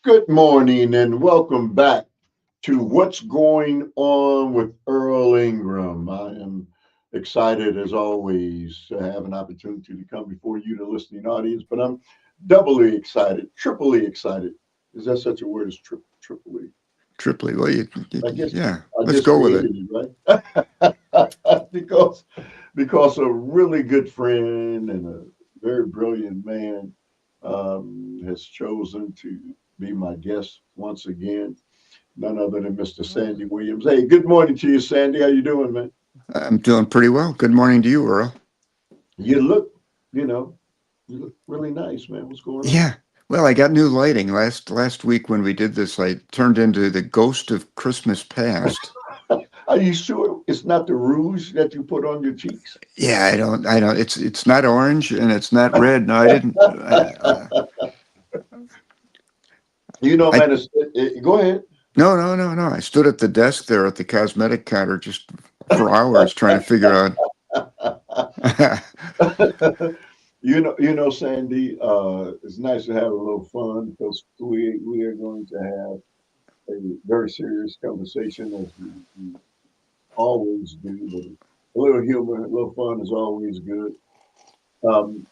Good morning and welcome back to What's Going On with Earl Ingram. I am excited as always to have an opportunity to come before you, the listening audience, but I'm doubly excited, triply excited. Is that such a word as triply? Triply. Well, I guess yeah, I let's just go with it. created it, right? because a really good friend and a very brilliant man has chosen to be my guest once again. None other than Mr. Sandy Williams. Hey, good morning to you, Sandy. How you doing, man? I'm doing pretty well. Good morning to you, Earl. You look, you know, you look really nice, man. What's going on? Yeah. Well, I got new lighting last week when we did this. I turned into the ghost of Christmas past. Are you sure it's not the rouge that you put on your cheeks? Yeah, I don't. It's not orange and it's not red. No, I didn't. I Man, go ahead. no, no, no, no. I stood at the desk there at the cosmetic counter just for hours trying to figure out. Sandy, it's nice to have a little fun because we are going to have a very serious conversation as we always do, but a little humor, a little fun is always good. Um,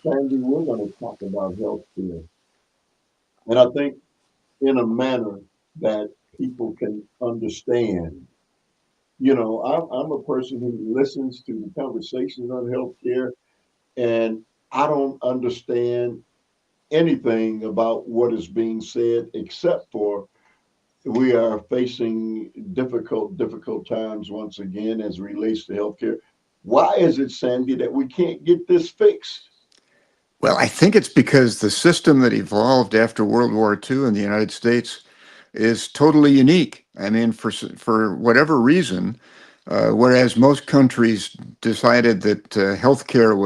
Sandy, we're going to talk about healthcare, and I think in a manner that people can understand. I'm a person who listens to the conversations on healthcare, and I don't understand anything about what is being said except for we are facing difficult times once again as it relates to healthcare. Why is it, Sandy, that we can't get this fixed? Well, I think it's because the system that evolved after World War II in the United States is totally unique. I mean, for whatever reason, whereas most countries decided that healthcare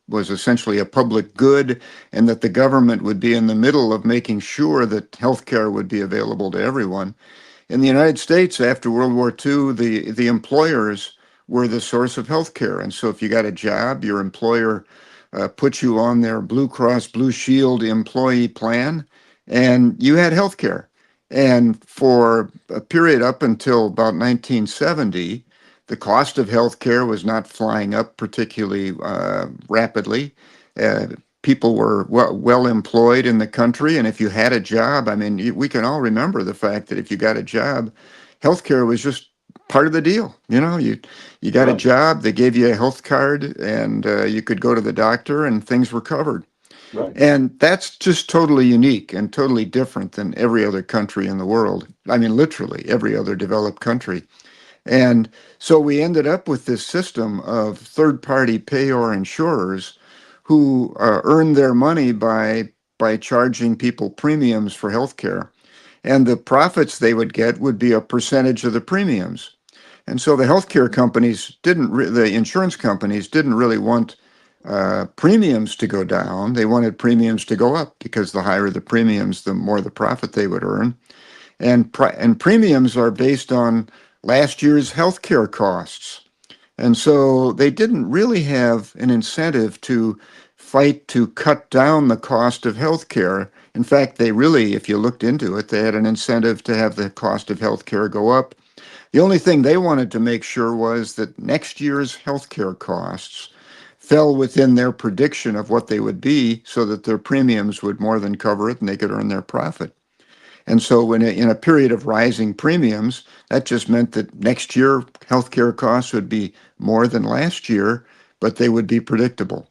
was essentially a public good, and that the government would be in the middle of making sure that healthcare would be available to everyone. In the United States, after World War II, the employers were the source of healthcare, and so if you got a job, your employer put you on their Blue Cross Blue Shield employee plan, and you had healthcare. And for a period up until about 1970, the cost of healthcare was not flying up particularly rapidly. Uh, People were well employed in the country, and if you had a job, I mean, we can all remember the fact that if you got a job, healthcare was just part of the deal. You got a Right, job, they gave you a health card, and you could go to the doctor, and things were covered. right, And that's just totally unique and totally different than every other country in the world. I mean, literally every other developed country. And so we ended up with this system of third party payor insurers who earn their money by charging people premiums for healthcare. And the profits they would get would be a percentage of the premiums. And so the healthcare companies the insurance companies didn't really want premiums to go down. They wanted premiums to go up because the higher the premiums, the more the profit they would earn. And premiums are based on last year's healthcare costs. And so they didn't really have an incentive to fight to cut down the cost of healthcare. In fact, they really, if you looked into it, they had an incentive to have the cost of healthcare go up. The only thing they wanted to make sure was that next year's healthcare costs fell within their prediction of what they would be so that their premiums would more than cover it and they could earn their profit. And so when in a period of rising premiums, that just meant that next year healthcare costs would be more than last year, but they would be predictable.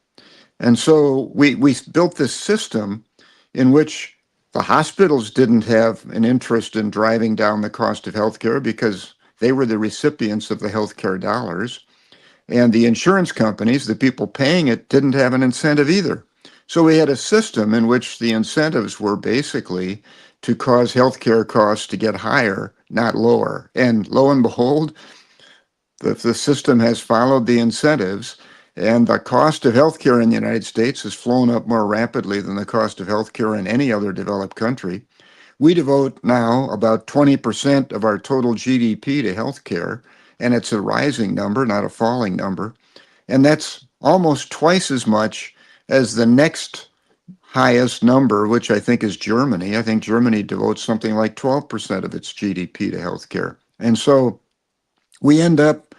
And so we built this system in which the hospitals didn't have an interest in driving down the cost of healthcare because they were the recipients of the healthcare dollars. And the insurance companies, the people paying it, didn't have an incentive either. So we had a system in which the incentives were basically to cause healthcare costs to get higher, not lower. And lo and behold, the system has followed the incentives, and the cost of healthcare in the United States has flown up more rapidly than the cost of healthcare in any other developed country. We devote now about 20% of our total GDP to healthcare, and it's a rising number, not a falling number. And that's almost twice as much as the next highest number, which I think is Germany. I think Germany devotes something like 12% of its GDP to healthcare. And so we end up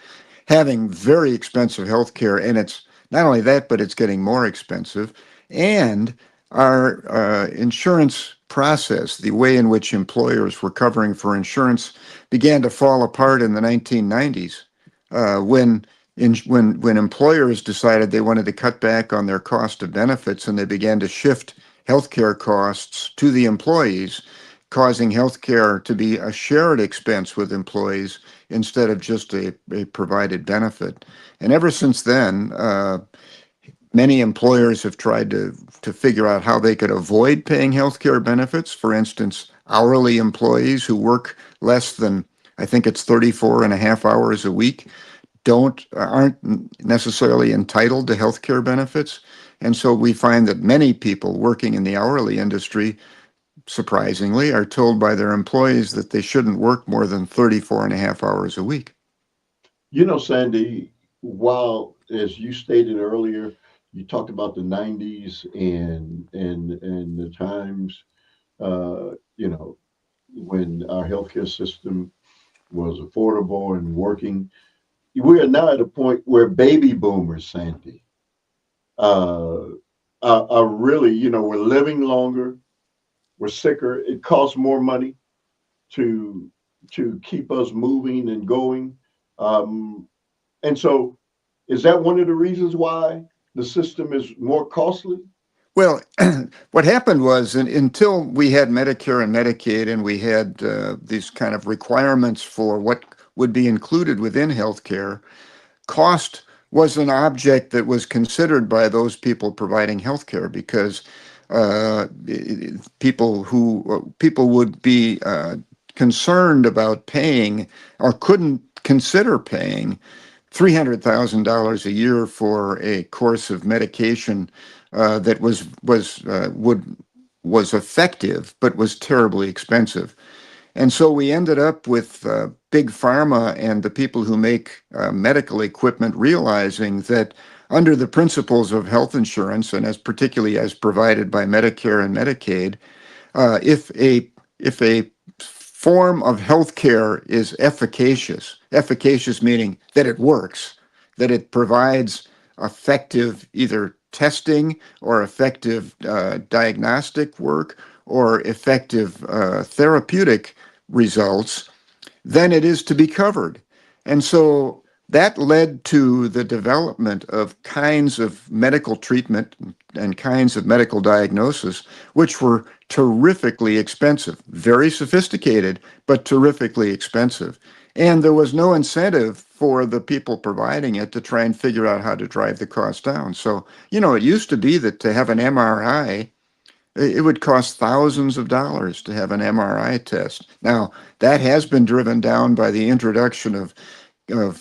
having very expensive health care, and it's not only that, but it's getting more expensive. And our insurance process, the way in which employers were covering for insurance, began to fall apart in the 1990s when employers decided they wanted to cut back on their cost of benefits, and they began to shift healthcare costs to the employees, causing healthcare to be a shared expense with employees instead of just a provided benefit. And ever since then, many employers have tried to figure out how they could avoid paying healthcare benefits. For instance, hourly employees who work less than, I think it's 34 and a half hours a week, aren't necessarily entitled to healthcare benefits. And so we find that many people working in the hourly industry, surprisingly, are told by their employees that they shouldn't work more than 34 and a half hours a week. You know, Sandy, while as you stated earlier, you talked about the '90s and the times, you know, when our healthcare system was affordable and working. We are now at a point where baby boomers, Sandy, uh, are really, you know, we're living longer, we're sicker. It costs more money to keep us moving and going. Um, and so, is that one of the reasons why the system is more costly? Well, what happened was until we had Medicare and Medicaid and we had these kind of requirements for what would be included within healthcare, cost was an object that was considered by those people providing healthcare because people would be concerned about paying or couldn't consider paying $300,000 a year for a course of medication that was effective but was terribly expensive. And so we ended up with big pharma and the people who make medical equipment realizing that under the principles of health insurance, and as particularly as provided by Medicare and Medicaid, if a form of health care is efficacious meaning that it works, that it provides effective either testing or effective diagnostic work or effective therapeutic results, then it is to be covered. And so that led to the development of kinds of medical treatment and kinds of medical diagnosis, which were terrifically expensive, very sophisticated, but terrifically expensive. And there was no incentive for the people providing it to try and figure out how to drive the cost down. So, it used to be that to have an MRI, it would cost thousands of dollars to have an MRI test. Now, that has been driven down by the introduction of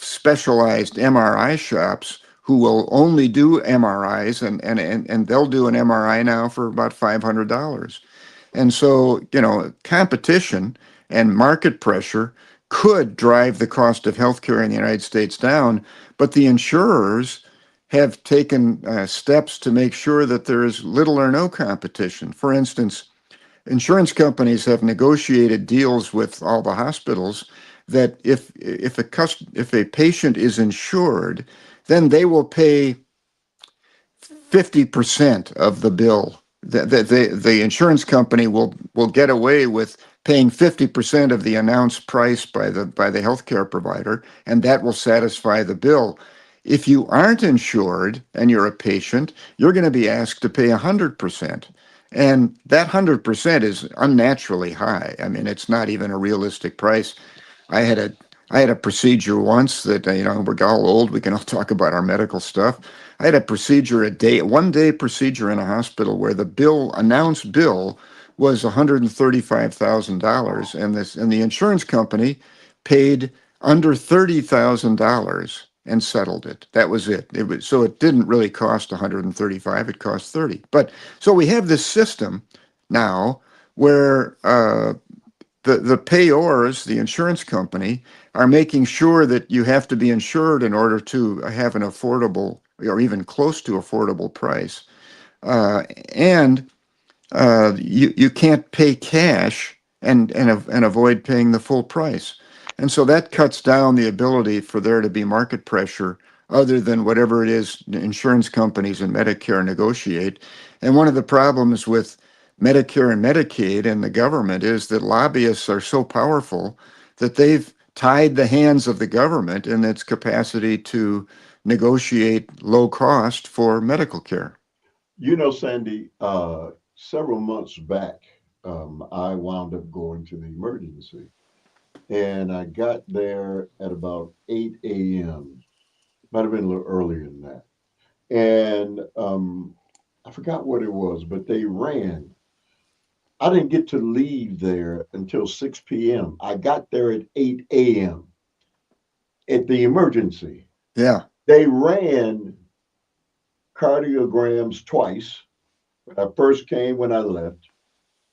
specialized MRI shops who will only do MRIs, and they'll do an MRI now for about $500. And so, competition and market pressure could drive the cost of healthcare in the United States down, but the insurers have taken steps to make sure that there is little or no competition. For instance, insurance companies have negotiated deals with all the hospitals that if a patient is insured, then they will pay 50% of the bill. The insurance company will get away with paying 50% of the announced price by the healthcare provider, and that will satisfy the bill. If you aren't insured and you're a patient, you're going to be asked to pay 100%. And that 100% is unnaturally high. I mean, it's not even a realistic price. I had I had a procedure once that, we're all old. We can all talk about our medical stuff. I had a procedure, 1 day procedure in a hospital where the announced bill was $135,000, and the insurance company paid under $30,000 and settled it. That was it. So it didn't really cost 135. It cost 30. But so we have this system now where the payors, the insurance company, are making sure that you have to be insured in order to have an affordable or even close to affordable price. Uh, and you can't pay cash and avoid paying the full price. And so that cuts down the ability for there to be market pressure other than whatever it is insurance companies and Medicare negotiate. And one of the problems with Medicare and Medicaid and the government is that lobbyists are so powerful that they've tied the hands of the government in its capacity to negotiate low cost for medical care. Sandy, several months back, I wound up going to the emergency, and I got there at about 8 a.m. Might have been a little earlier than that. And I forgot what it was, but they ran. I didn't get to leave there until 6 p.m. I got there at 8 a.m. at the emergency. Yeah. They ran cardiograms twice. When I first came, when I left,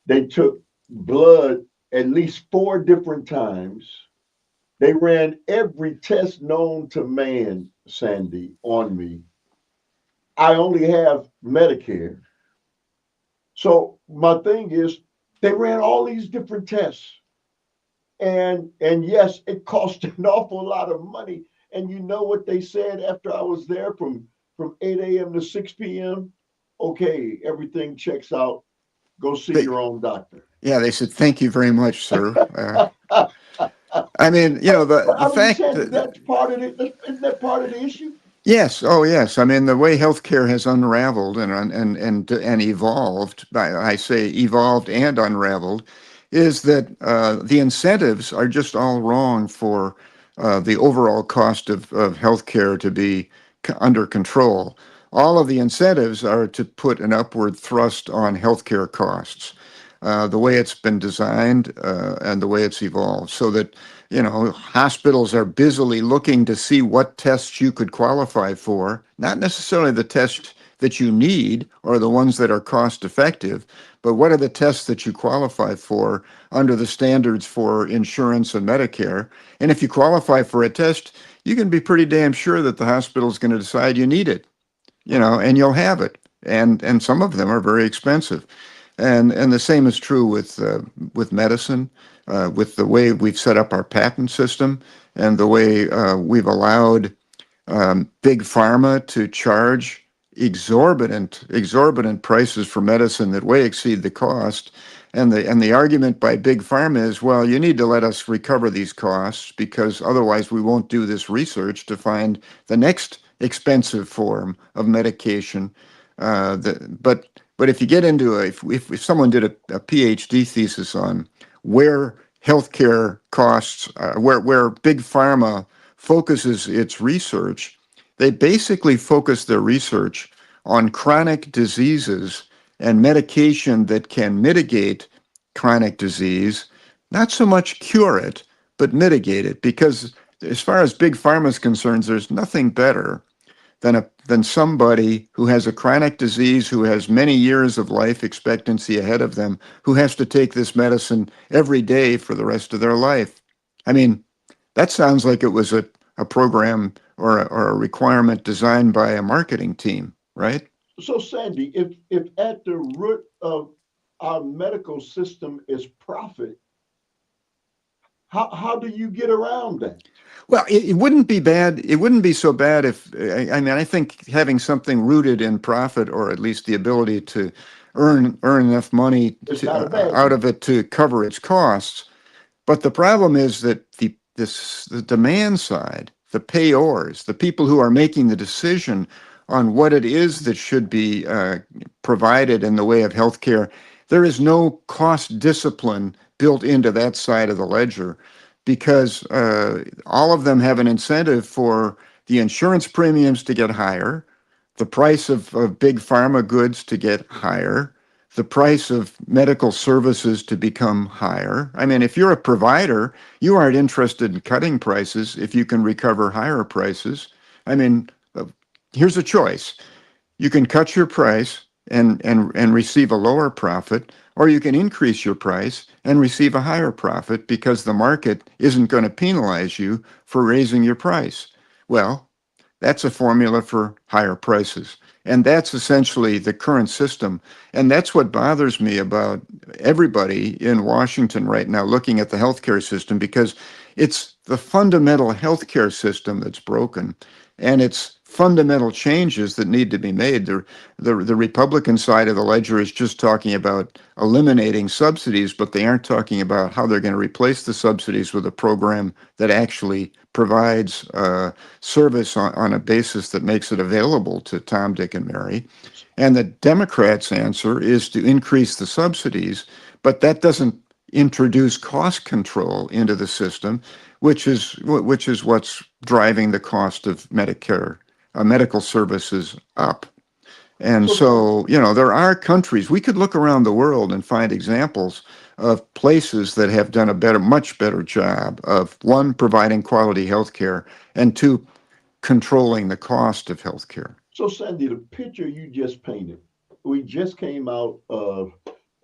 they took blood at least four different times. They ran every test known to man, Sandy, on me. I only have Medicare. So my thing is, they ran all these different tests. And yes, it cost an awful lot of money. And you know what they said after I was there from 8 a.m. to 6 p.m.? Okay, everything checks out. Go see They, your own doctor. yeah, they said, "Thank you very much, sir." But I mean, the I mean, fact Sandy, that, that's part of it. Isn't that part of the issue? yes, oh yes, I mean the way healthcare has unraveled and evolved. I say evolved and unraveled, is that the incentives are just all wrong for the overall cost of healthcare to be under control. All of the incentives are to put an upward thrust on healthcare costs. The way it's been designed and the way it's evolved, so that hospitals are busily looking to see what tests you could qualify for, not necessarily the tests that you need or the ones that are cost effective, but what are the tests that you qualify for under the standards for insurance and Medicare. And if you qualify for a test, you can be pretty damn sure that the hospital is going to decide you need it, and you'll have it. And some of them are very expensive. And the same is true with medicine, with the way we've set up our patent system and the way we've allowed big pharma to charge exorbitant prices for medicine that way exceed the cost. And the argument by big pharma is, well, you need to let us recover these costs because otherwise we won't do this research to find the next expensive form of medication. But if you get into if someone did a PhD thesis on where healthcare costs, where big pharma focuses its research, they basically focus their research on chronic diseases and medication that can mitigate chronic disease, not so much cure it, but mitigate it. Because as far as big pharma is concerned, there's nothing better than somebody who has a chronic disease, who has many years of life expectancy ahead of them, who has to take this medicine every day for the rest of their life. I mean, that sounds like it was a program or a requirement designed by a marketing team, right? So, Sandy, if at the root of our medical system is profit, how do you get around that? Well, it wouldn't be bad. It wouldn't be so bad if, I mean, I think having something rooted in profit, or at least the ability to earn enough money It's not a bad out thing. of it to cover its costs. But the problem is that the demand side, the payors, the people who are making the decision on what it is that should be provided in the way of healthcare, there is no cost discipline built into that side of the ledger, because all of them have an incentive for the insurance premiums to get higher, the price of big pharma goods to get higher, the price of medical services to become higher. I mean, if you're a provider, you aren't interested in cutting prices if you can recover higher prices. I mean, here's a choice. You can cut your price and receive a lower profit, or you can increase your price and receive a higher profit because the market isn't going to penalize you for raising your price. Well, that's a formula for higher prices. And that's essentially the current system. And that's what bothers me about everybody in Washington right now looking at the healthcare system, because it's the fundamental healthcare system that's broken. And it's fundamental changes that need to be made. The Republican side of the ledger is just talking about eliminating subsidies, but they aren't talking about how they're going to replace the subsidies with a program that actually provides service on a basis that makes it available to Tom, Dick, and Mary. And the Democrats' answer is to increase the subsidies, but that doesn't introduce cost control into the system, which is what's driving the cost of Medicare, medical services up. And So, so, there are countries, we could look around the world and find examples of places that have done a much better job of, one, providing quality health care, and two, controlling the cost of health care. so Sandy, the picture you just painted, we just came out of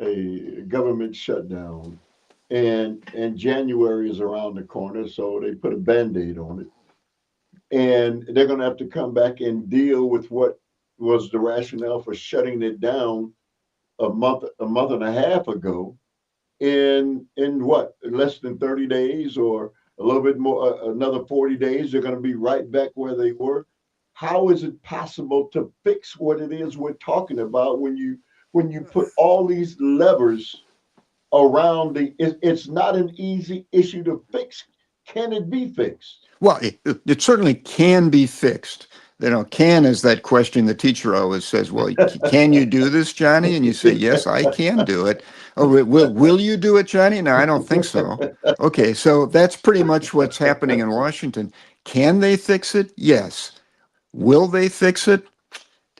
a government shutdown, and January is around the corner, so they put a band-aid on it, and they're going to have to come back and deal with what was the rationale for shutting it down a month and a half ago. In what, less than 30 days or a little bit more, another 40 days, they're going to be right back where they were. How is it possible to fix what it is we're talking about when you put all these levers around it's not an easy issue to fix. Can it be fixed? Well, it certainly can be fixed. Can is that question the teacher always says, well, can you do this, Johnny? And you say, yes, I can do it. Oh, will you do it, Johnny? No, I don't think so. Okay, so that's pretty much what's happening in Washington. Can they fix it? Yes. Will they fix it?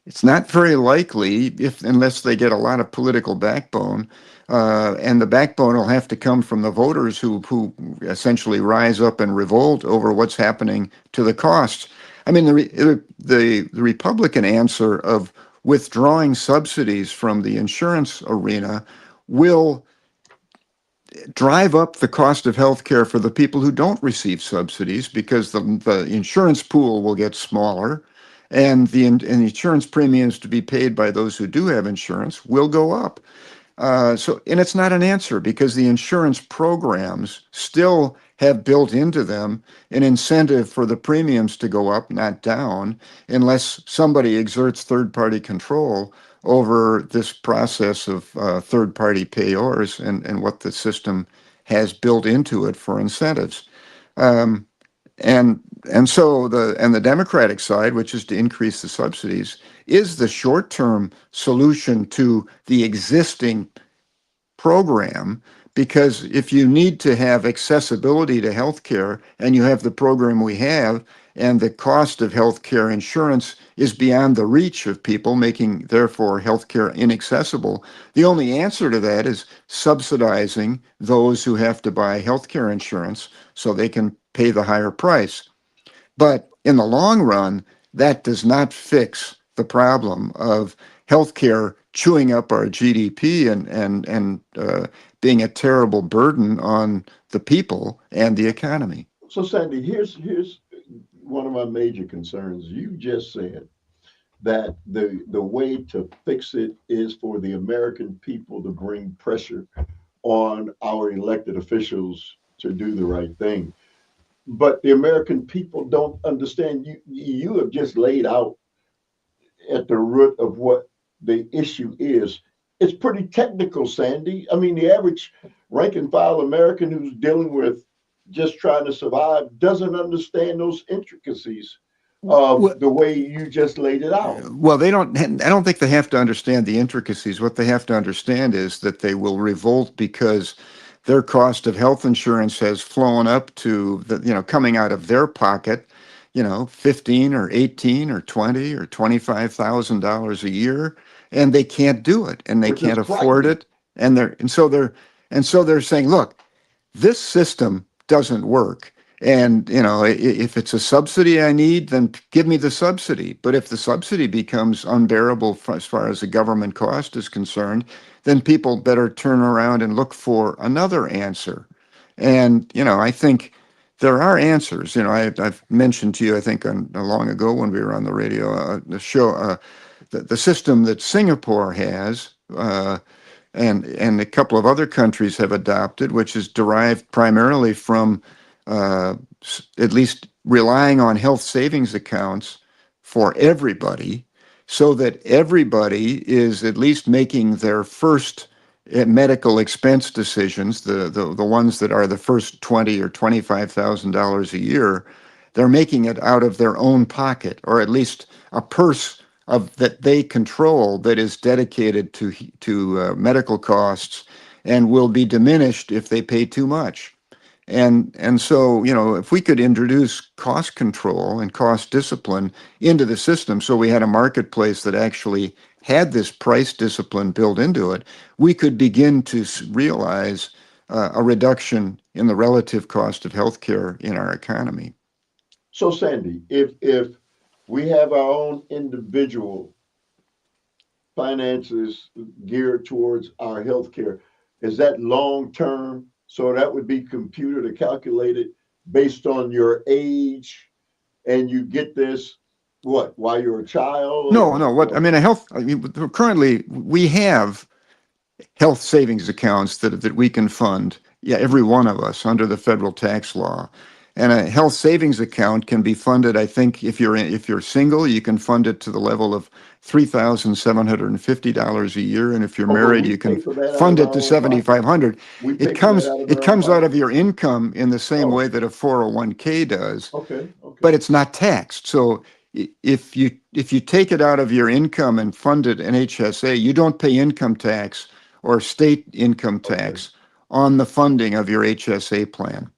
It's not very likely, if unless they get a lot of political backbone, and the backbone will have to come from the voters who essentially rise up and revolt over what's happening to the costs. I mean, the Republican answer of withdrawing subsidies from the insurance arena will drive up the cost of health care for the people who don't receive subsidies, because the insurance pool will get smaller, and the insurance premiums to be paid by those who do have insurance will go up. And it's not an answer, because the insurance programs still have built into them an incentive for the premiums to go up, not down, unless somebody exerts third-party control over this process of third-party payors and what the system has built into it for incentives. Um, and the Democratic side, which is to increase the subsidies, is the short-term solution to the existing program, because if you need to have accessibility to healthcare and you have the program we have, and the cost of healthcare insurance is beyond the reach of people, making therefore healthcare inaccessible, the only answer to that is subsidizing those who have to buy healthcare insurance so they can pay the higher price. But in the long run, that does not fix the problem of healthcare chewing up our GDP and being a terrible burden on the people and the economy. So Sandy, here's one of my major concerns. You just said that the way to fix it is for the American people to bring pressure on our elected officials to do the right thing. But the American people don't understand. You have just laid out at the root of what the issue is. It's pretty technical, Sandy. I mean, the average rank and file American who's dealing with just trying to survive doesn't understand those intricacies of Well, the way you just laid it out. well, they don't. I don't think they have to understand the intricacies. What they have to understand is that they will revolt because their cost of health insurance has flown up to coming out of their pocket, 15 or 18 or 20 or $25,000 a year, and they can't do it and they which is can't afford frightening. it. And so they're saying, look, this system doesn't work. And, if it's a subsidy I need, then give me the subsidy. But if the subsidy becomes unbearable as far as the government cost is concerned, then people better turn around and look for another answer. And, I think there are answers. I've mentioned to you, I think, long ago when we were on the radio, the show, the system that Singapore has. And a couple of other countries have adopted, which is derived primarily from at least relying on health savings accounts for everybody, so that everybody is at least making their first medical expense decisions, the ones that are the first $20,000 or $25,000 a year, they're making it out of their own pocket, or at least a purse of that they control that is dedicated to medical costs and will be diminished if they pay too much. And so, if we could introduce cost control and cost discipline into the system, so we had a marketplace that actually had this price discipline built into it, we could begin to realize a reduction in the relative cost of healthcare in our economy. So, Sandy, if we have our own individual finances geared towards our health care, is that long term? So that would be computed or calculated based on your age, and you get this what while you're a child No, no. What I or mean, currently we have health savings accounts that we can fund. Yeah, every one of us under the federal tax law. And a health savings account can be funded. I think if you're single, you can fund it to the level of $3,750 a year, and if you're oh, but married, we you pay can for that out fund of it our to own pocket. 7,500. We It pay for that comes out of it our own comes out of pocket. your income in the same way Oh, that a 401k does, okay, but okay, it's not taxed. So if you take it out of your income and fund it in HSA, you don't pay income tax or state income okay. tax on the funding of your HSA plan.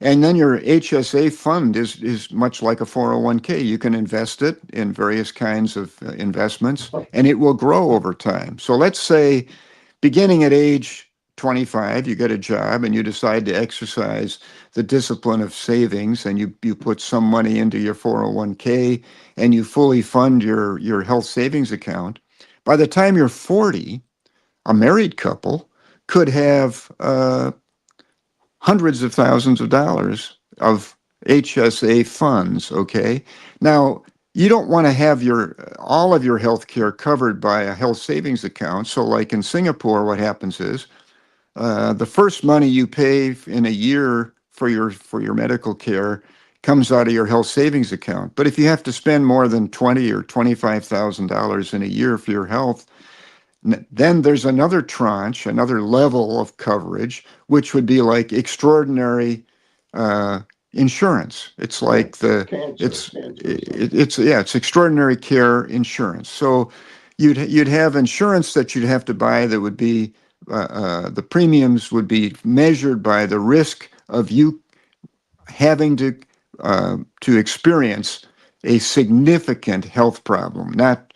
And then your HSA fund is much like a 401k. You can invest it in various kinds of investments, and it will grow over time. So let's say beginning at age 25, you get a job and you decide to exercise the discipline of savings, and you put some money into your 401k and you fully fund your health savings account. By the time you're 40, a married couple could have hundreds of thousands of dollars of HSA funds. Okay. Now, you don't want to have your all of your health care covered by a health savings account. So, like in Singapore, what happens is the first money you pay in a year for your medical care comes out of your health savings account. But if you have to spend more than $20,000 or $25,000 in a year for your health, then there's another tranche, another level of coverage, which would be like extraordinary uh, insurance. It's Right. like the Cancer, it's cancer or it, something. it's yeah, it's extraordinary care insurance. So you'd have insurance that you'd have to buy that would be the premiums would be measured by the risk of you having to experience a significant health problem, not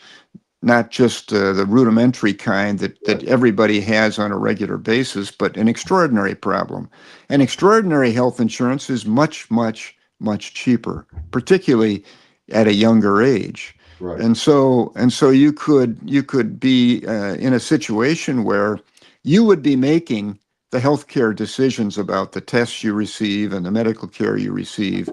just the rudimentary kind that Right. everybody has on a regular basis, but an extraordinary problem. And extraordinary health insurance is much, much, much cheaper, particularly at a younger age. Right. And so you could be in a situation where you would be making the healthcare decisions about the tests you receive and the medical care you receive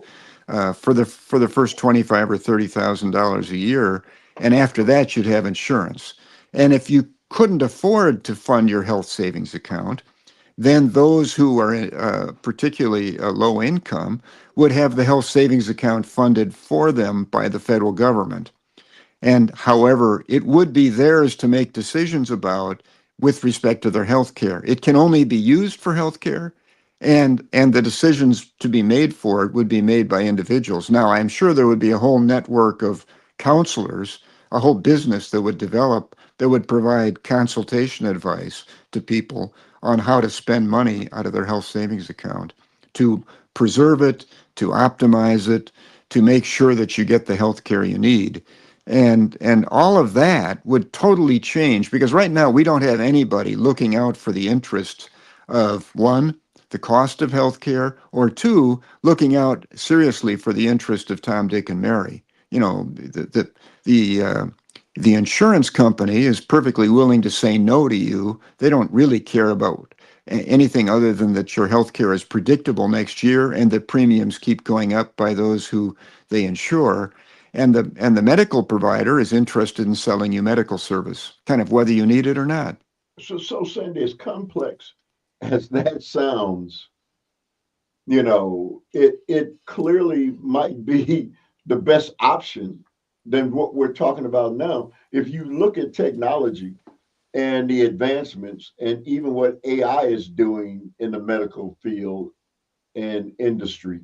for the first 25 or $30,000 a year, and after that, you'd have insurance. And if you couldn't afford to fund your health savings account, then those who are particularly low income would have the health savings account funded for them by the federal government. And however, it would be theirs to make decisions about with respect to their health care. It can only be used for health care, and the decisions to be made for it would be made by individuals. Now, I'm sure there would be a whole network of counselors, a whole business that would develop that would provide consultation advice to people on how to spend money out of their health savings account, to preserve it, to optimize it, to make sure that you get the health care you need. And all of that would totally change because right now we don't have anybody looking out for the interests of one, the cost of health care, or two, looking out seriously for the interest of Tom, Dick, and Mary. You know, the insurance company is perfectly willing to say no to you. They don't really care about anything other than that your health care is predictable next year and that premiums keep going up by those who they insure. And the medical provider is interested in selling you medical service, kind of whether you need it or not. So Sandy, as complex as that sounds, it clearly might be the best option than what we're talking about now. If you look at technology and the advancements and even what AI is doing in the medical field and industry,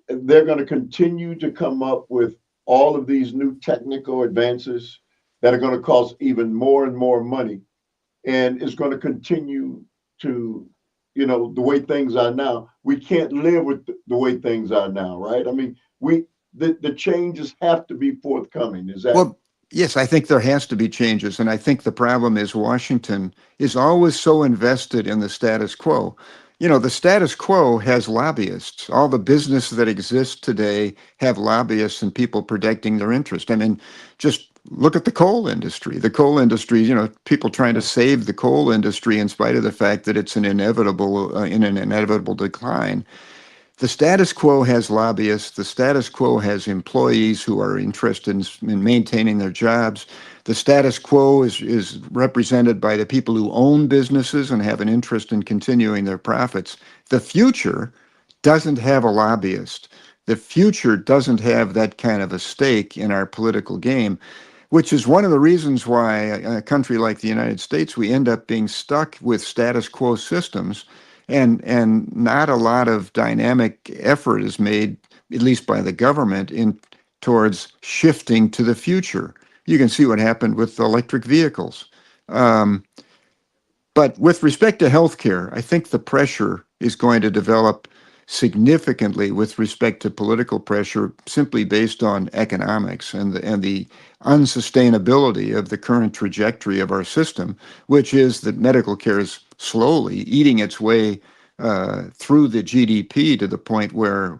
they're going to continue to come up with all of these new technical advances that are going to cost even more and more money, and it's going to continue to, the way things are now. We can't live with the way things are now, right? I mean, the changes have to be forthcoming. Is that? Well, yes, I think there has to be changes, and I think the problem is Washington is always so invested in the status quo. You know, the status quo has lobbyists. All the business that exists today have lobbyists and people protecting their interest. I mean, just look at the coal industry. The coal industry, people trying to save the coal industry in spite of the fact that it's in an inevitable decline. The status quo has lobbyists. The status quo has employees who are interested in maintaining their jobs. The status quo is represented by the people who own businesses and have an interest in continuing their profits. The future doesn't have a lobbyist. The future doesn't have that kind of a stake in our political game, which is one of the reasons why a country like the United States, we end up being stuck with status quo systems, and not a lot of dynamic effort is made, at least by the government, in towards shifting to the future. You can see what happened with electric vehicles. Um, but with respect to healthcare, I think the pressure is going to develop significantly with respect to political pressure simply based on economics and the unsustainability of the current trajectory of our system, which is that medical care is slowly eating its way through the GDP to the point where,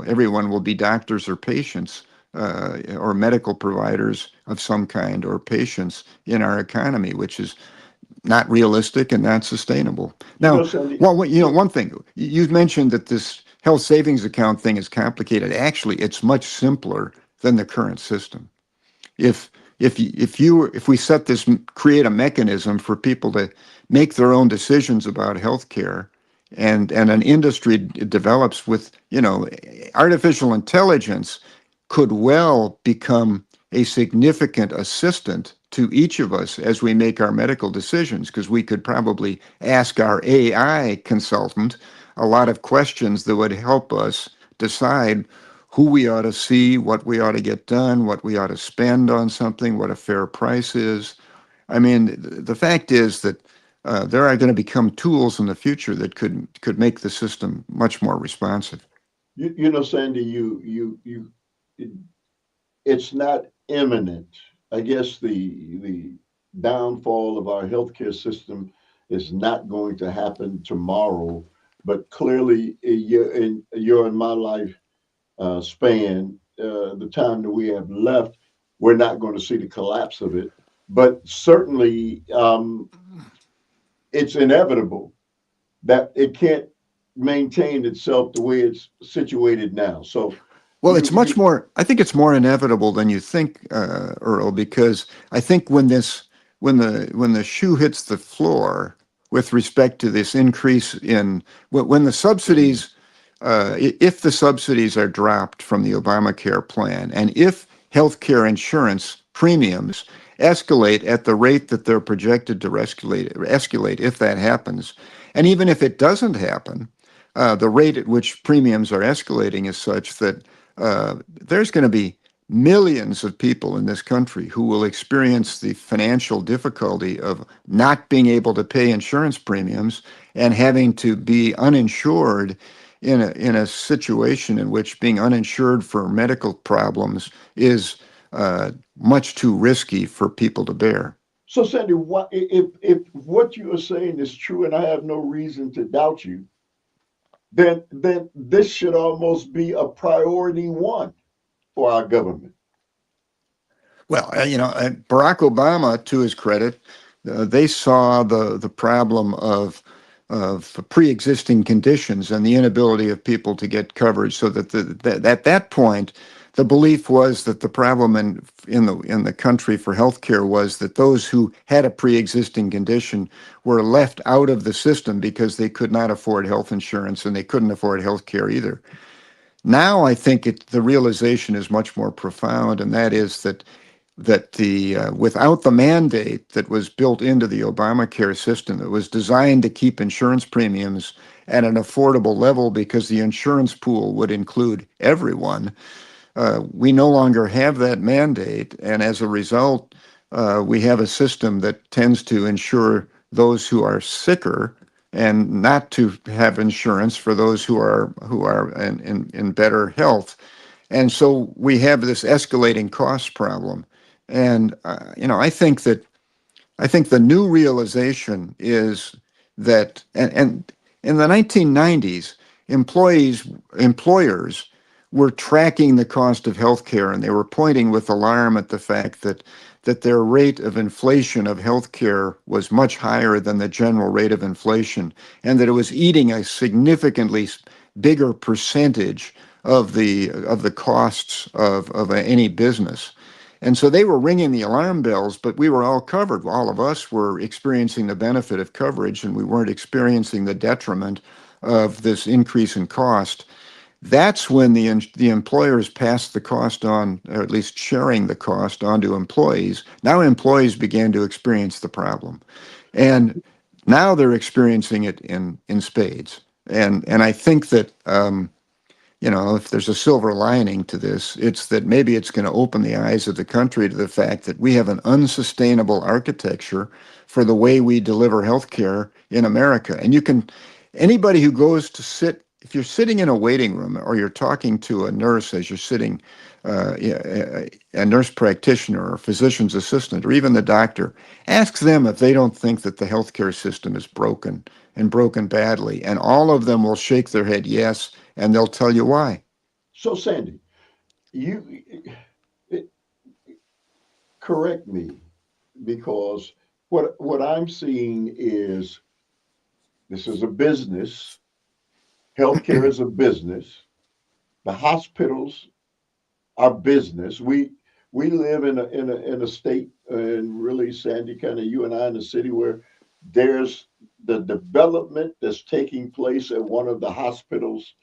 everyone will be doctors or patients or medical providers of some kind or patients in our economy, which is not realistic and not sustainable. Now, Sandy. well, one thing you mentioned that this health savings account thing is complicated. Actually, it's much simpler than the current system. If if we create a mechanism for people to make their own decisions about healthcare, and an industry develops with, artificial intelligence could well become a significant assistant to each of us as we make our medical decisions, because we could probably ask our AI consultant a lot of questions that would help us decide who we ought to see, what we ought to get done, what we ought to spend on something, what a fair price is. I mean, the fact is that there are going to become tools in the future that could make the system much more responsive. Sandy, it, it's not imminent. I guess the downfall of our healthcare system is not going to happen tomorrow, but clearly, in my life span, the time that we have left, we're not going to see the collapse of it. But certainly, it's inevitable that it can't maintain itself the way it's situated now. So Well, you it's much you more. I think it's more inevitable than you think, Earl, because I think when the shoe hits the floor with respect to this increase in when the subsidies, if the subsidies are dropped from the Obamacare plan, and if healthcare insurance premiums escalate at the rate that they're projected to escalate, if that happens, and even if it doesn't happen, the rate at which premiums are escalating is such that there's going to be millions of people in this country who will experience the financial difficulty of not being able to pay insurance premiums and having to be uninsured in a situation in which being uninsured for medical problems is much too risky for people to bear. So, Sandy, what, if what you are saying is true, and I have no reason to doubt you, then this should almost be a priority one for our government. Well, Barack Obama, to his credit, they saw the problem of pre-existing conditions and the inability of people to get coverage. So that at that point, the belief was that the problem in the country for healthcare was that those who had a pre-existing condition were left out of the system because they could not afford health insurance and they couldn't afford health care either. Now I think the realization is much more profound, and that is that the without the mandate that was built into the Obamacare system, that was designed to keep insurance premiums at an affordable level because the insurance pool would include everyone. We no longer have that mandate, and as a result, we have a system that tends to insure those who are sicker and not to have insurance for those who are in better health. And so we have this escalating cost problem. And I think the new realization is that, and in the 1990s, employers were tracking the cost of healthcare, and they were pointing with alarm at the fact that their rate of inflation of healthcare was much higher than the general rate of inflation, and that it was eating a significantly bigger percentage of the costs of any business. And so they were ringing the alarm bells, but we were all covered. All of us were experiencing the benefit of coverage, and we weren't experiencing the detriment of this increase in cost. That's when the employers passed the cost on, or at least sharing the cost onto employees. Now employees began to experience the problem, and now they're experiencing it in spades. And I think that if there's a silver lining to this, it's that maybe it's going to open the eyes of the country to the fact that we have an unsustainable architecture for the way we deliver healthcare in America. And anybody who goes to if you're sitting in a waiting room or you're talking to a nurse as you're sitting, a nurse practitioner or physician's assistant or even the doctor, ask them if they don't think that the healthcare system is broken and broken badly. And all of them will shake their head yes, and they'll tell you why. So, Sandy, you correct me because what I'm seeing is this is a business. Healthcare is a business. The hospitals are business. We live in a state, and really, Sandy, kind of you and I in a city where there's the development that's taking place at one of the hospitals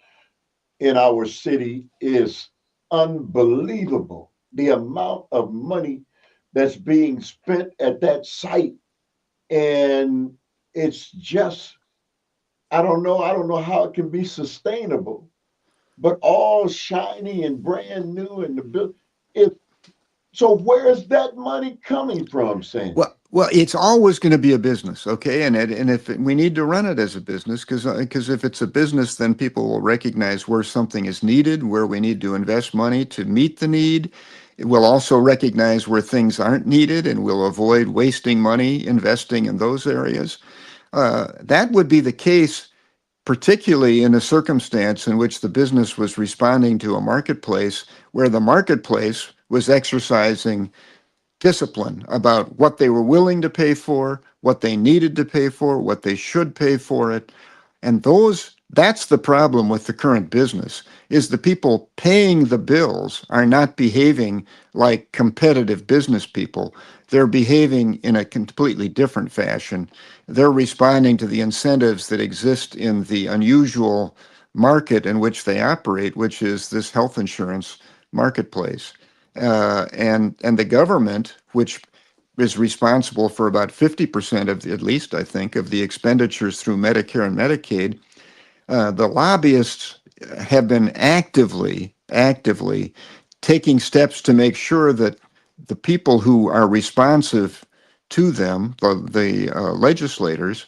in our city is unbelievable. The amount of money that's being spent at that site, and it's just I don't know how it can be sustainable, but all shiny and brand new and the bill. If so, where's that money coming from, Sandy? Well, it's always going to be a business, okay? And if we need to run it as a business, because if it's a business, then people will recognize where something is needed, where we need to invest money to meet the need. We'll also recognize where things aren't needed, and we'll avoid wasting money investing in those areas. That would be the case, particularly in a circumstance in which the business was responding to a marketplace where the marketplace was exercising discipline about what they were willing to pay for, what they needed to pay for, what they should pay for it. And that's the problem with the current business, is the people paying the bills are not behaving like competitive business people. They're behaving in a completely different fashion. They're responding to the incentives that exist in the unusual market in which they operate, which is this health insurance marketplace. And the government, which is responsible for about 50% of, at least I think, of the expenditures through Medicare and Medicaid, the lobbyists have been actively taking steps to make sure that the people who are responsive to them, the legislators,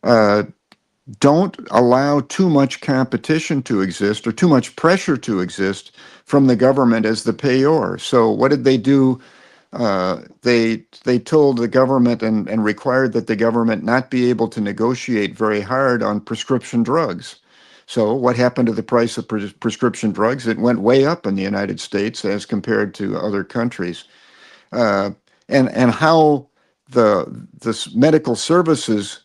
uh, don't allow too much competition to exist or too much pressure to exist from the government as the payor. So what did they do? They told the government and required that the government not be able to negotiate very hard on prescription drugs. So what happened to the price of prescription drugs? It went way up in the United States as compared to other countries. uh, and how the medical services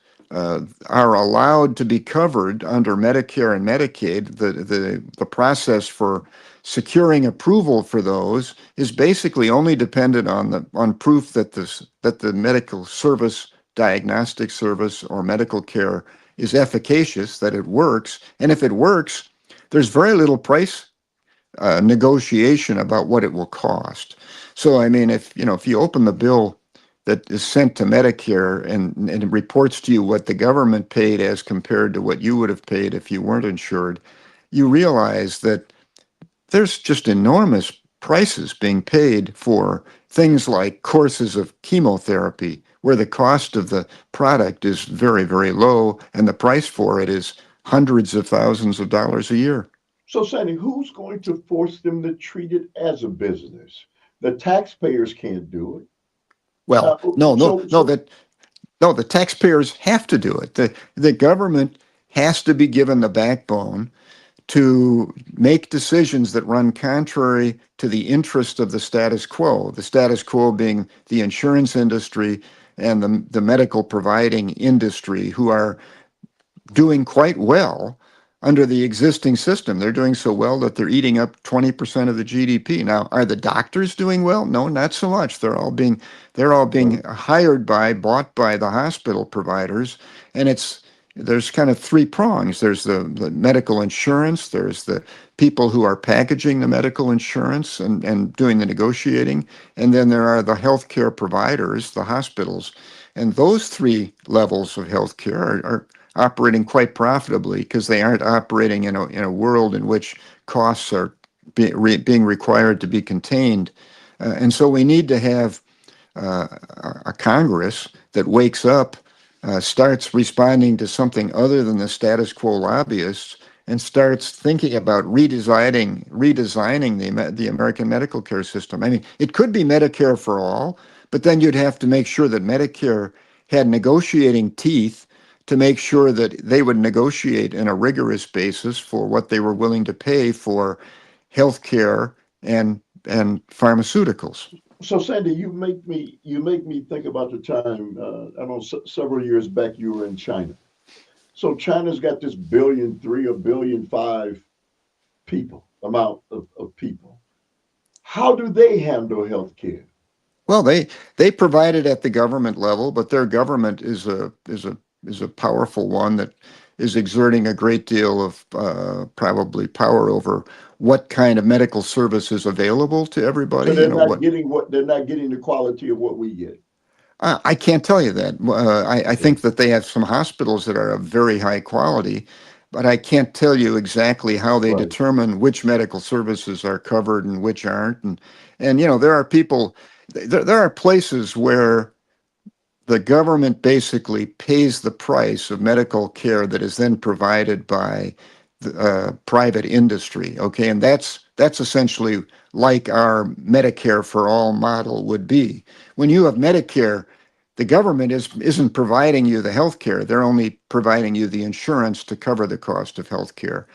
are allowed to be covered under Medicare and Medicaid. The process for securing approval for those is basically only dependent on proof that the medical service, diagnostic service, or medical care is efficacious, that it works. And if it works, there's very little price negotiation about what it will cost. So, I mean, if you open the bill that is sent to Medicare and it reports to you what the government paid as compared to what you would have paid if you weren't insured, you realize that there's just enormous prices being paid for things like courses of chemotherapy, where the cost of the product is very, very low, and the price for it is hundreds of thousands of dollars a year. So, Sandy, who's going to force them to treat it as a business? The taxpayers can't do it. Uh, Well, no, no, so, no, so that no, the taxpayers have to do it. The government has to be given the backbone to make decisions that run contrary to the interest of the status quo being the insurance industry and the medical providing industry, who are doing quite well under the existing system. They're doing so well that they're eating up 20% of the GDP. Now, are the doctors doing well? No, not so much. They're all being hired by, bought by the hospital providers, and there's kind of three prongs. There's the medical insurance, there's the people who are packaging the medical insurance and doing the negotiating, and then there are the healthcare providers, the hospitals. And those three levels of healthcare are operating quite profitably because they aren't operating in a world in which costs are being required to be contained. And so we need to have a Congress that wakes up, starts responding to something other than the status quo lobbyists, and starts thinking about redesigning the American medical care system. I mean, it could be Medicare for all, but then you'd have to make sure that Medicare had negotiating teeth to make sure that they would negotiate in a rigorous basis for what they were willing to pay for health care and pharmaceuticals. So, Sandy, you make me think about the time. I know several years back you were in China. So China's got this billion three or billion five people amount of people. How do they handle healthcare? Well, they provide it at the government level, but their government is a powerful one that is exerting a great deal of probably power over what kind of medical service is available to everybody. So You they're know not what? getting what they're not getting the quality of what we get. I can't tell you that. I Okay. think that they have some hospitals that are of very high quality, but I can't tell you exactly how they Right. determine which medical services are covered and which aren't. And there are people, there are places where the government basically pays the price of medical care that is then provided by the private industry. Okay, and that's essentially like our Medicare for all model would be. When you have Medicare, the government isn't providing you the health care. They're only providing you the insurance to cover the cost of health care.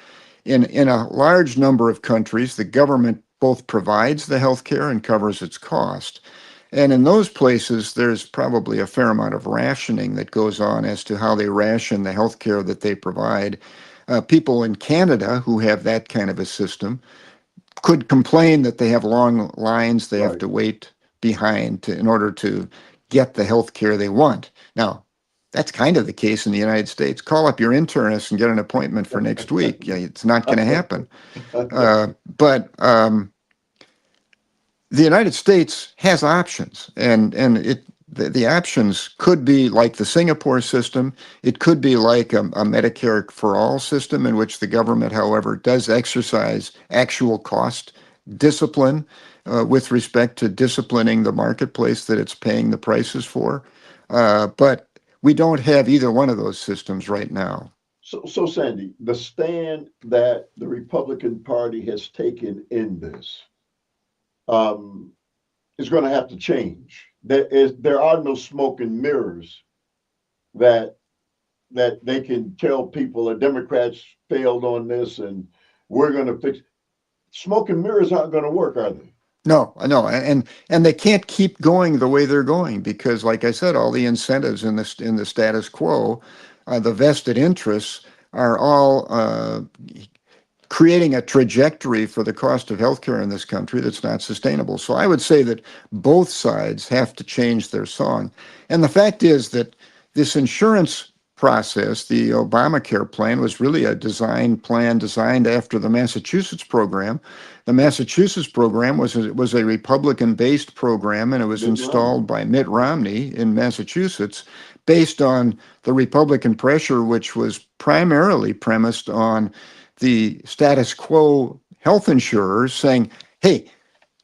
In a large number of countries, the government both provides the health care and covers its cost. And in those places, there's probably a fair amount of rationing that goes on as to how they ration the health care that they provide. People in Canada who have that kind of a system could complain that they have long lines they have Right. to wait behind in order to get the health care they want. Now, that's kind of the case in the United States. Call up your internist and get an appointment for next week. Yeah, it's not going to happen. But the United States has options, and the options could be like the Singapore system. It could be like a Medicare for all system in which the government, however, does exercise actual cost discipline with respect to disciplining the marketplace that it's paying the prices for. But we don't have either one of those systems right now. So Sandy, the stand that the Republican Party has taken in this um, is going to have to change. There are no smoke and mirrors that they can tell people the Democrats failed on this and we're going to fix. Smoke and mirrors aren't going to work, are they? No, no, and they can't keep going the way they're going because, like I said, all the incentives in the status quo, the vested interests are all creating a trajectory for the cost of healthcare in this country that's not sustainable. So I would say that both sides have to change their song. And the fact is that this insurance process, the Obamacare plan, was really a design plan designed after the Massachusetts program. The Massachusetts program was a Republican-based program, and it was Mitt Romney. installed by Mitt Romney in Massachusetts based on the Republican pressure, which was primarily premised on the status quo health insurers saying, hey,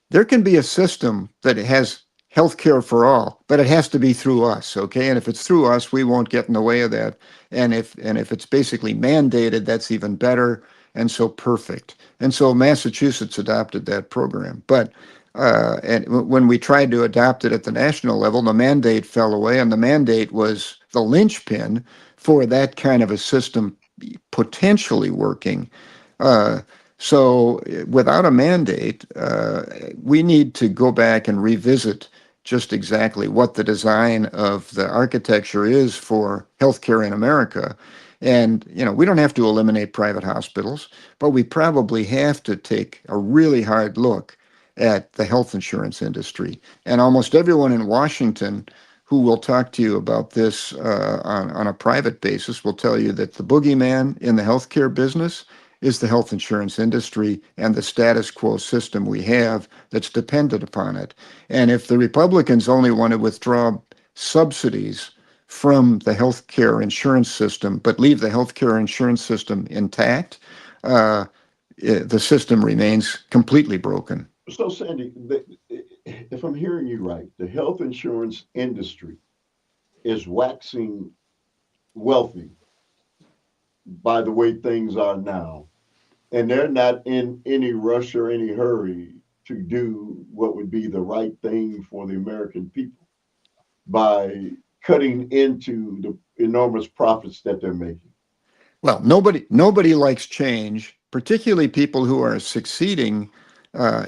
there can be a system that has health care for all, but it has to be through us, okay? And if it's through us, we won't get in the way of that. And if it's basically mandated, that's even better. And so perfect. And so Massachusetts adopted that program. But and when we tried to adopt it at the national level, the mandate fell away, and the mandate was the linchpin for that kind of a system potentially working. Uh, so without a mandate, we need to go back and revisit just exactly what the design of the architecture is for healthcare in America. And, we don't have to eliminate private hospitals, but we probably have to take a really hard look at the health insurance industry. And almost everyone in Washington who will talk to you about this on a private basis will tell you that the boogeyman in the healthcare business is the health insurance industry and the status quo system we have that's dependent upon it. And if the Republicans only want to withdraw subsidies from the healthcare insurance system, but leave the healthcare insurance system intact, uh, the system remains completely broken. So, Sandy, if I'm hearing you right, the health insurance industry is waxing wealthy by the way things are now. And they're not in any rush or any hurry to do what would be the right thing for the American people by cutting into the enormous profits that they're making. Well, nobody likes change, particularly people who are succeeding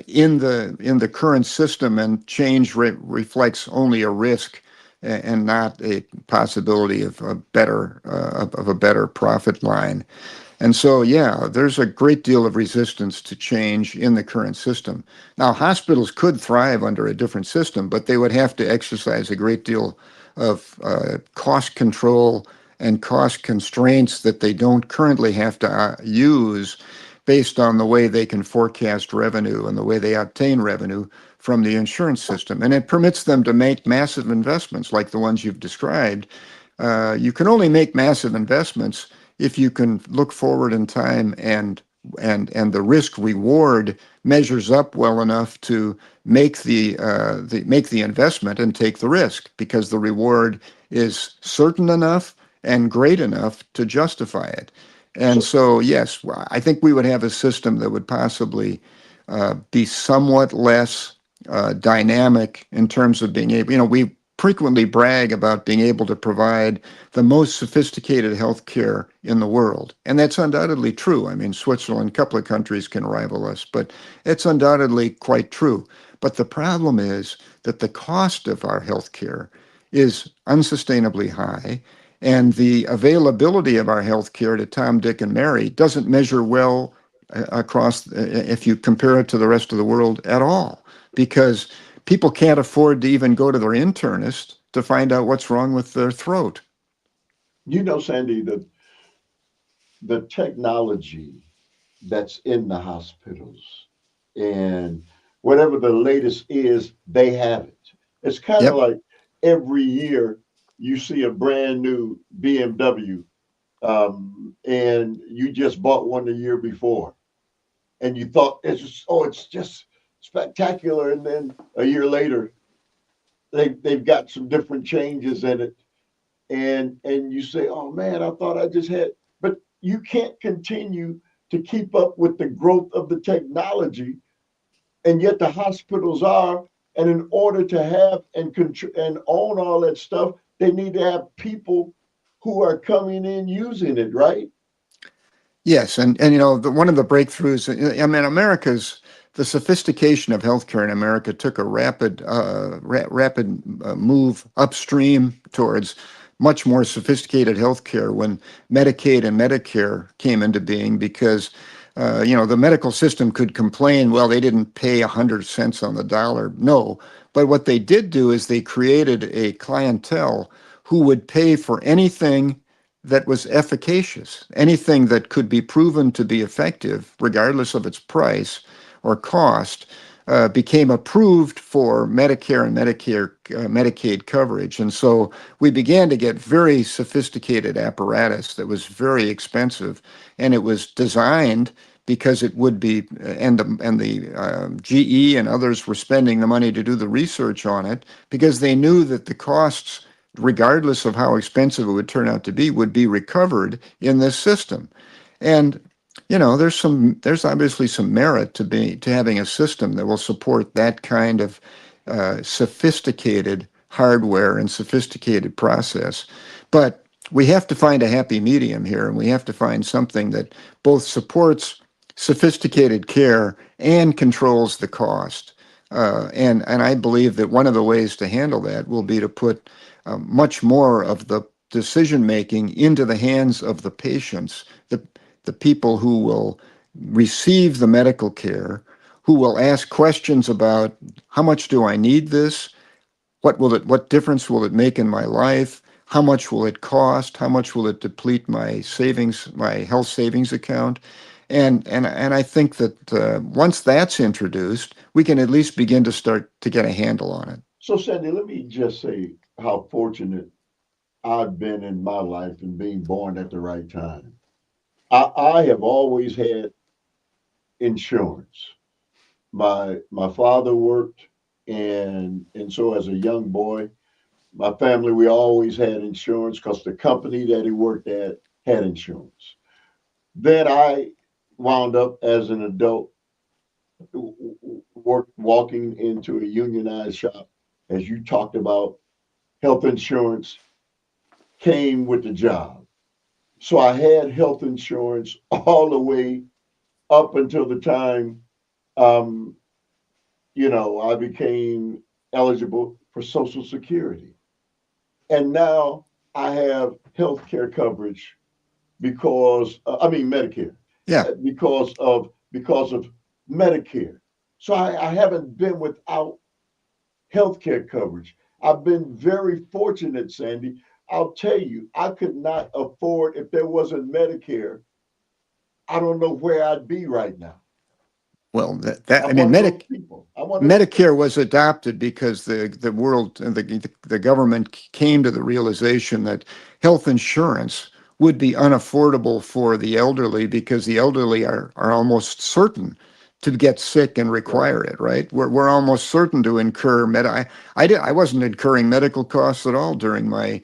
in the current system, and change reflects only a risk and not a possibility of a better profit line. And so, yeah, there's a great deal of resistance to change in the current system. Now, hospitals could thrive under a different system, but they would have to exercise a great deal of cost control and cost constraints that they don't currently have to use based on the way they can forecast revenue and the way they obtain revenue from the insurance system. And it permits them to make massive investments like the ones you've described. You can only make massive investments if you can look forward in time and the risk reward measures up well enough to make the investment and take the risk, because the reward is certain enough and great enough to justify it. And So, so, yes, I think we would have a system that would possibly be somewhat less dynamic in terms of being able, we frequently brag about being able to provide the most sophisticated health care in the world. And that's undoubtedly true. I mean, Switzerland, a couple of countries can rival us, but it's undoubtedly quite true. But the problem is that the cost of our health care is unsustainably high, and the availability of our health care to Tom, Dick, and Mary doesn't measure well across, if you compare it to the rest of the world at all, because people can't afford to even go to their internist to find out what's wrong with their throat. Sandy, the technology that's in the hospitals and whatever the latest is, they have it. It's kind of Yep. like every year you see a brand new BMW and you just bought one the year before. and you thought it's just, oh, it's just spectacular, and then a year later they've got some different changes in it, and you say, oh man, I thought I just had, but you can't continue to keep up with the growth of the technology, and yet the hospitals are, and in order to have and own all that stuff, they need to have people who are coming in using it, right? Yes, and one of the breakthroughs, I mean, the sophistication of healthcare in America took a rapid move upstream towards much more sophisticated healthcare when Medicaid and Medicare came into being, because the medical system could complain, well, they didn't pay 100 cents on the dollar. No, but what they did do is they created a clientele who would pay for anything that was efficacious, anything that could be proven to be effective, regardless of its price or cost, became approved for Medicare and Medicaid coverage. And so we began to get very sophisticated apparatus that was very expensive, and it was designed because it would be, and the GE and others were spending the money to do the research on it because they knew that the costs, regardless of how expensive it would turn out to be, would be recovered in this system. And there's obviously some merit to having a system that will support that kind of sophisticated hardware and sophisticated process. But we have to find a happy medium here, and we have to find something that both supports sophisticated care and controls the cost. And I believe that one of the ways to handle that will be to put much more of the decision making into the hands of the patients, the people who will receive the medical care, who will ask questions about how much do I need this? What difference will it make in my life? How much will it cost? How much will it deplete my health savings account? And I think that once that's introduced, we can at least begin to start to get a handle on it. So, Sandy, let me just say how fortunate I've been in my life in being born at the right time. I have always had insurance. My father worked, and so as a young boy, my family, we always had insurance because the company that he worked at had insurance. Then I wound up as an adult walking into a unionized shop, as you talked about. Health insurance came with the job, so I had health insurance all the way up until the time, um, I became eligible for Social Security, and now I have health care coverage because I mean Medicare, Yeah. because of Medicare. So I haven't been without health care coverage. I've been very fortunate, Sandy. I'll tell you, I could not afford, if there wasn't Medicare, I don't know where I'd be right now. Well, that I I'm mean, one of those people. I'm one of those Medicare people. was adopted because the world and the government came to the realization that health insurance would be unaffordable for the elderly because the elderly are almost certain to get sick and Right, require it, right? We're almost certain to incur I wasn't incurring medical costs at all during my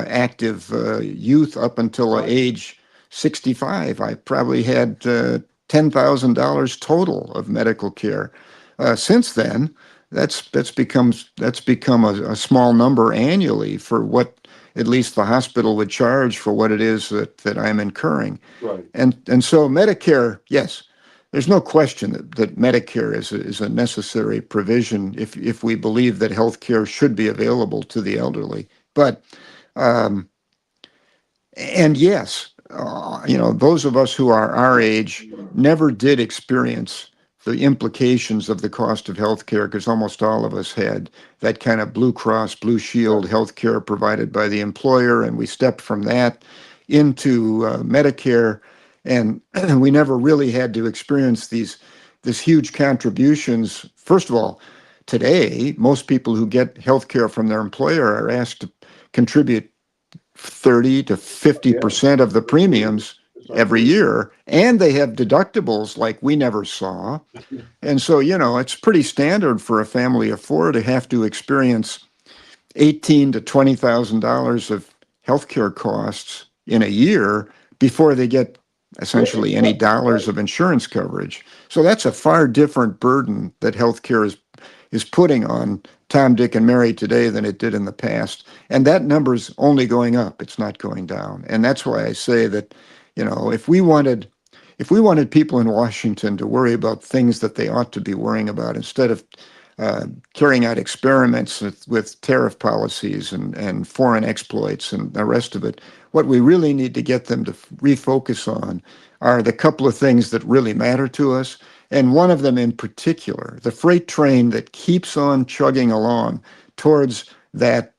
active youth up until right, age 65. I probably had $10,000 total of medical care. Since then, that's become a small number annually for what at least the hospital would charge for what it is that I'm incurring. right. And so Medicare, yes, there's no question that Medicare is a necessary provision if we believe that health care should be available to the elderly. But um, and yes, those of us who are our age never did experience the implications of the cost of health care because almost all of us had that kind of Blue Cross, Blue Shield Right. health care provided by the employer, and we stepped from that into Medicare, and we never really had to experience these huge contributions. First of all, today, most people who get health care from their employer are asked to contribute 30 to Yeah, 50% of the it's premiums every unbelievable. year, and they have deductibles like we never saw. And so, it's pretty standard for a family of four to have to experience $18,000 to $20,000 of healthcare costs in a year before they get essentially any dollars Right. of insurance coverage. So that's a far different burden that healthcare is putting on Tom, Dick, and Mary today than it did in the past. And that number's only going up. It's not going down. And that's why I say that, if we wanted people in Washington to worry about things that they ought to be worrying about instead of carrying out experiments with tariff policies and foreign exploits and the rest of it, what we really need to get them to refocus on are the couple of things that really matter to us. And one of them in particular, the freight train that keeps on chugging along towards that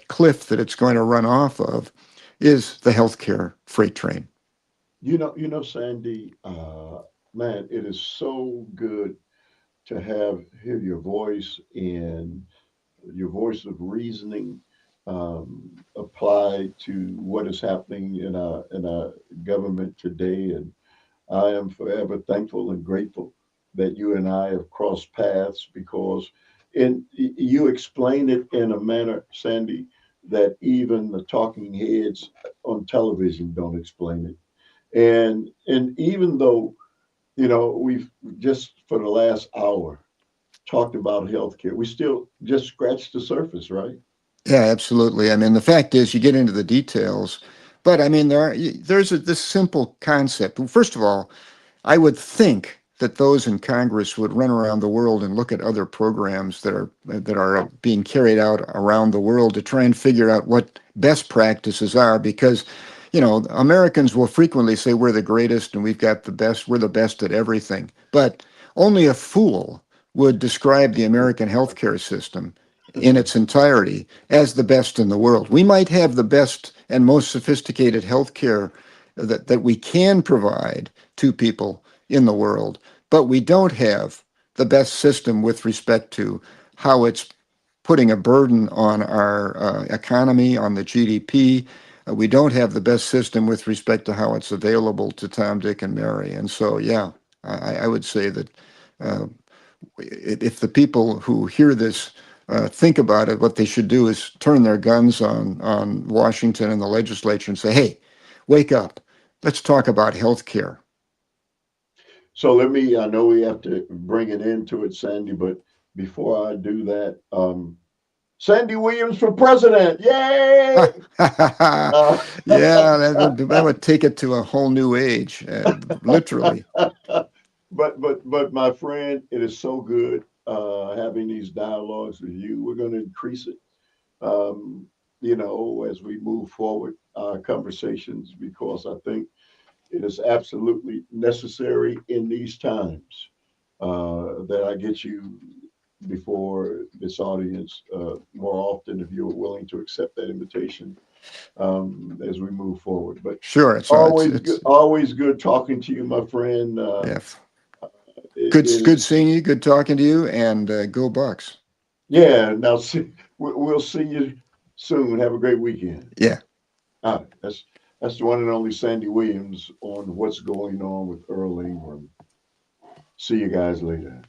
cliff that it's going to run off of, is the healthcare freight train. Sandy, man, it is so good to hear your voice and your voice of reasoning applied to what is happening in our government today. And I am forever thankful and grateful that you and I have crossed paths because you explained it in a manner, Sandy, that even the talking heads on television don't explain it. And even though, we've just for the last hour talked about healthcare, we still just scratched the surface, right? Yeah, absolutely. I mean, the fact is, you get into the details, but I mean, there's this simple concept. Well, first of all, I would think that those in Congress would run around the world and look at other programs that are being carried out around the world to try and figure out what best practices are, because Americans will frequently say we're the greatest and we've got the best, we're the best at everything, but only a fool would describe the American healthcare system in its entirety as the best in the world. We might have the best and most sophisticated healthcare that we can provide to people in the world, but we don't have the best system with respect to how it's putting a burden on our economy, on the GDP. We don't have the best system with respect to how it's available to Tom, Dick, and Mary. And so, yeah, I would say that uh, if the people who hear this think about it, what they should do is turn their guns on Washington and the legislature and say, "Hey, wake up! Let's talk about health care." So I know we have to bring it into it, Sandy, but before I do that, Sandy Williams for president. Yay! Yeah, Uh, that would take it to a whole new age, literally. but my friend, it is so good having these dialogues with you. We're going to increase it, um, as we move forward our conversations because I think it is absolutely necessary in these times that I get you before this audience more often if you're willing to accept that invitation as we move forward. But Sure, it's always good talking to you, my friend. yeah, good It good is, seeing you, good talking to you, and go Bucks. yeah. Now, we'll see you soon. Have a great weekend. Yeah. All right, that's the one and only Sandy Williams on what's going on with Earl Ingram. See you guys later.